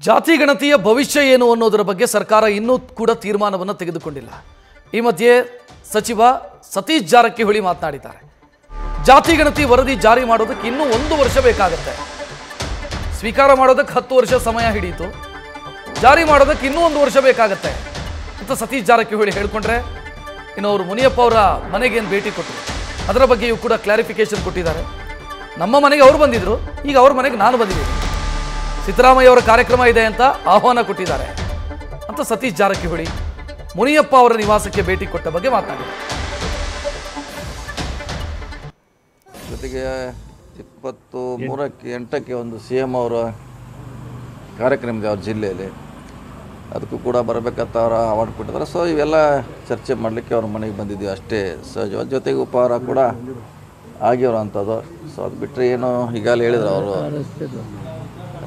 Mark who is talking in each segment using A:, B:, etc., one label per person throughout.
A: ಜಾತಿ ಗಣತಿಯ ಭವಿಷ್ಯ ಏನು ಅನ್ನೋದರ ಬಗ್ಗೆ ಸರ್ಕಾರ ಇನ್ನೂ ಕೂಡ ತೀರ್ಮಾನವನ್ನು ತೆಗೆದುಕೊಂಡಿಲ್ಲ. ಈ ಮಧ್ಯೆ ಸಚಿವ ಸತೀಶ್ ಜಾರಕಿಹೊಳಿ ಮಾತನಾಡಿದ್ದಾರೆ. ಜಾತಿ ಗಣತಿ ವರದಿ ಜಾರಿ ಮಾಡೋದಕ್ಕೆ ಇನ್ನೂ 1 ವರ್ಷ ಬೇಕಾಗುತ್ತೆ. ಸ್ವೀಕಾರ ಮಾಡೋದಕ್ಕೆ 10 ವರ್ಷ ಸಮಯ ಹಿಡಿಯಿತು, ಜಾರಿ ಮಾಡೋದಕ್ಕೆ ಇನ್ನೂ 1 ವರ್ಷ ಬೇಕಾಗುತ್ತೆ ಅಂತ ಸತೀಶ್ ಜಾರಕಿಹೊಳಿ ಹೇಳ್ಕೊಂಡ್ರೆ, ಇನ್ನು ಅವರು ಮುನಿಯಪ್ಪ ಅವರ ಮನೆಗೆ ಏನು ಭೇಟಿ ಕೊಟ್ಟರು ಅದರ ಬಗ್ಗೆಯೂ ಕೂಡ ಕ್ಲಾರಿಫಿಕೇಶನ್ ಕೊಟ್ಟಿದ್ದಾರೆ. ನಮ್ಮ ಮನೆಗೆ ಅವರು ಬಂದಿದ್ರು, ಈಗ ಅವ್ರ ಮನೆಗೆ ನಾನು ಬಂದಿದ್ದೀನಿ. ಸಿದ್ದರಾಮಯ್ಯ ಅವರ ಕಾರ್ಯಕ್ರಮ ಇದೆ ಅಂತ ಆಹ್ವಾನ ಕೊಟ್ಟಿದ್ದಾರೆ ಅಂತ ಸತೀಶ್ ಜಾರಕಿಹೊಳಿ ಮುನಿಯಪ್ಪ ಅವರ ನಿವಾಸಕ್ಕೆ ಭೇಟಿ ಕೊಟ್ಟ ಬಗ್ಗೆ ಮಾತನಾಡಿದರು.
B: ಜೊತೆಗೆ 23/8 ಒಂದು CM ಅವರ ಕಾರ್ಯಕ್ರಮ ಇದೆ ಅವ್ರ ಜಿಲ್ಲೆಯಲ್ಲಿ, ಅದಕ್ಕೂ ಕೂಡ ಬರಬೇಕಂತ ಅವರ ಅವಾರ್ಡ್ ಕೊಟ್ಟಿದ್ದಾರೆ. ಸೊ ಇವೆಲ್ಲ ಚರ್ಚೆ ಮಾಡಲಿಕ್ಕೆ ಅವ್ರ ಮನೆಗೆ ಬಂದಿದ್ದೀವಿ ಅಷ್ಟೇ ಸಹಜವಾಗಿ. ಜೊತೆಗೆ ಉಪಹಾರ ಕೂಡ ಆಗಿರೋ ಅಂಥದ್ದು. ಸೊ ಅದು ಬಿಟ್ಟರೆ ಏನು ಈಗಾಗಲೇ ಹೇಳಿದ್ರು ಅವರು,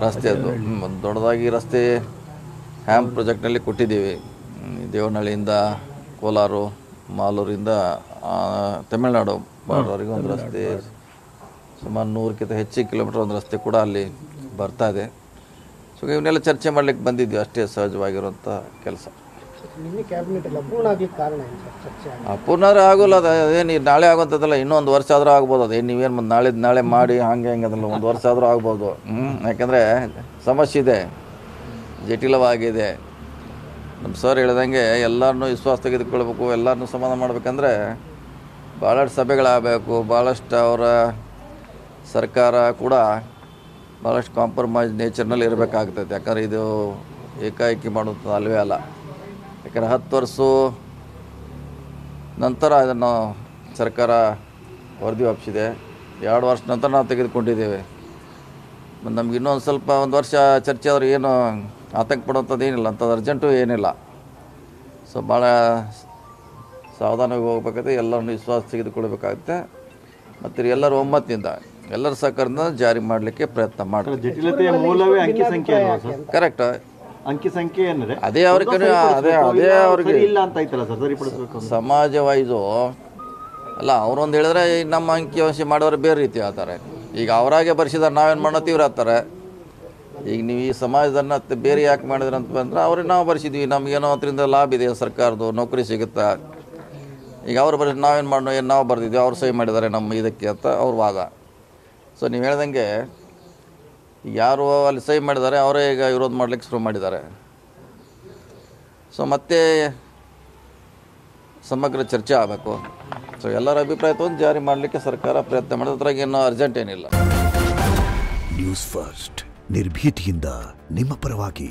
B: ರಸ್ತೆಯದ್ದು ಒಂದು ದೊಡ್ಡದಾಗಿ ರಸ್ತೆ ಹ್ಯಾಮ್ ಪ್ರಾಜೆಕ್ಟ್ನಲ್ಲಿ ಕೊಟ್ಟಿದ್ದೀವಿ. ದೇವನಹಳ್ಳಿಯಿಂದ ಕೋಲಾರ, ಮಾಲೂರಿಂದ ತಮಿಳುನಾಡು ಬಾರ್ಡರ್ವರೆಗೆ ಒಂದು ರಸ್ತೆ, ಸುಮಾರು 100ಕ್ಕಿಂತ ಹೆಚ್ಚು ಕಿಲೋಮೀಟರ್ ಒಂದು ರಸ್ತೆ ಕೂಡ ಅಲ್ಲಿ ಬರ್ತಾ ಇದೆ. ಸೊ ಇವನ್ನೆಲ್ಲ ಚರ್ಚೆ ಮಾಡಲಿಕ್ಕೆ ಬಂದಿದ್ವಿ ಅಷ್ಟೇ ಸಹಜವಾಗಿರುವಂಥ ಕೆಲಸ. ಪೂರ್ಣ ಆಗೋಲ್ಲ, ಅದೇನು ನಾಳೆ ಆಗುವಂಥದ್ದಲ್ಲ, ಇನ್ನೊಂದು ವರ್ಷ ಆದರೂ ಆಗ್ಬೋದು. ಅದೇನು ನೀವೇನು ನಾಳೆ ಮಾಡಿ ಹಾಗೆ ಅದಲ್ಲ, 1 ವರ್ಷ ಆದರೂ ಆಗ್ಬೋದು. ಯಾಕೆಂದರೆ ಸಮಸ್ಯೆ ಇದೆ, ಜಟಿಲವಾಗಿದೆ. ನಮ್ಮ ಸರ್ ಹೇಳ್ದಂಗೆ ಎಲ್ಲರನ್ನೂ ವಿಶ್ವಾಸ ತೆಗೆದುಕೊಳ್ಬೇಕು, ಎಲ್ಲರನ್ನೂ ಸಮಾಧಾನ ಮಾಡಬೇಕಂದ್ರೆ ಭಾಳಷ್ಟು ಸಭೆಗಳಾಗಬೇಕು, ಭಾಳಷ್ಟು ಅವರ ಸರ್ಕಾರ ಕೂಡ ಭಾಳಷ್ಟು ಕಾಂಪ್ರಮೈಸ್ ನೇಚರ್ನಲ್ಲಿ ಇರಬೇಕಾಗ್ತೈತೆ. ಯಾಕಂದರೆ ಇದು ಏಕಾಏಕಿ ಮಾಡುವಂಥದ್ದು ಅಲ್ವೇ ಅಲ್ಲ. ಯಾಕಂದರೆ 10 ವರ್ಷ ನಂತರ ಅದನ್ನು ಸರ್ಕಾರ ವರದಿ ಒಪ್ಪಿಸಿದೆ. 2 ವರ್ಷ ನಂತರ ನಾವು ತೆಗೆದುಕೊಂಡಿದ್ದೇವೆ. ನಮ್ಗೆ ಇನ್ನೊಂದು ಸ್ವಲ್ಪ 1 ವರ್ಷ ಚರ್ಚೆ ಆದರೂ ಏನು ಆತಂಕ ಪಡುವಂಥದ್ದು ಏನಿಲ್ಲ, ಅಂಥದ್ದು ಅರ್ಜೆಂಟು ಏನಿಲ್ಲ. ಸೊ ಭಾಳ ಸಾವಧಾನವಾಗಿ ಹೋಗ್ಬೇಕಾಗುತ್ತೆ, ಎಲ್ಲರನ್ನೂ ವಿಶ್ವಾಸ ತೆಗೆದುಕೊಳ್ಬೇಕಾಗುತ್ತೆ. ಮತ್ತು ಎಲ್ಲರ ಒಮ್ಮತದಿಂದ, ಎಲ್ಲರ ಸಹಕಾರದಿಂದ ಜಾರಿ ಮಾಡಲಿಕ್ಕೆ ಪ್ರಯತ್ನ ಮಾಡ್ತಾರೆ.
C: ಜಟಿಲತೆಯ ಮೂಲವೇ ಅಂಕಿ ಸಂಖ್ಯೆ,
B: ಕರೆಕ್ಟ್.
C: ಅಂಕಿ ಸಂಖ್ಯೆ ಅಂದರೆ
B: ಅದೇ ಅವ್ರಿಗೆ
C: ಇಲ್ಲ ಅಂತ ಐತಲ್ಲ ಸರ್, ಸರಿಪಡಿಸಬೇಕು.
B: ಸಮಾಜ ವೈಸು ಅಲ್ಲ, ಅವರೊಂದು ಹೇಳಿದ್ರೆ ನಮ್ಮ ಅಂಕಿಅಂಶ ಮಾಡೋರು ಬೇರೆ ರೀತಿ ಹೇಳ್ತಾರೆ. ಈಗ ಅವರಾಗೆ ಬರ್ಸಿದಾರೆ, ನಾವೇನು ಮಾಡೋ ತೀವ್ರ ಆಗ್ತಾರೆ. ಈಗ ನೀವು ಈ ಸಮಾಜದನ್ನು ಬೇರೆ ಯಾಕೆ ಮಾಡಿದ್ರಿ ಅಂತ ಬಂದ್ರೆ, ಅವ್ರಿಗೆ ನಾವು ಬರ್ಸಿದ್ವಿ, ನಮಗೇನೋ ಅದರಿಂದ ಲಾಭ ಇದೆ, ಸರ್ಕಾರದ್ದು ನೌಕರಿ ಸಿಗುತ್ತಾ. ಈಗ ಅವ್ರು ಬರ್ಸಿ ನಾವೇನು ಮಾಡೋ, ಏನು ನಾವು ಬರ್ದಿದ್ವಿ, ಅವ್ರು ಸಹಿ ಮಾಡಿದ್ದಾರೆ ನಮ್ಮ ಇದಕ್ಕೆ ಅಂತ ಅವ್ರ ವಾದ. ಸೊ ನೀವು ಹೇಳ್ದಂಗೆ ಯಾರು ಅಲ್ಲಿ ಸಹಿ ಮಾಡಿದ್ದಾರೆ ಅವರೇ ಈಗ ವಿರೋಧ ಮಾಡಲಿಕ್ಕೆ ಶುರು ಮಾಡಿದ್ದಾರೆ. ಸೊ ಮತ್ತೆ ಸಮಗ್ರ ಚರ್ಚೆ ಆಗಬೇಕು. ಸೊ ಎಲ್ಲರ ಅಭಿಪ್ರಾಯ ತಗೊಂಡು ಜಾರಿ ಮಾಡಲಿಕ್ಕೆ ಸರ್ಕಾರ ಪ್ರಯತ್ನ ಮಾಡಿದ್ರೆ ಅದ್ರಾಗ ಏನೋ ಅರ್ಜೆಂಟ್ ಏನಿಲ್ಲ.
D: ನ್ಯೂಸ್ ಫಸ್ಟ್, ನಿರ್ಭೀತಿಯಿಂದ ನಿಮ್ಮ ಪರವಾಗಿ.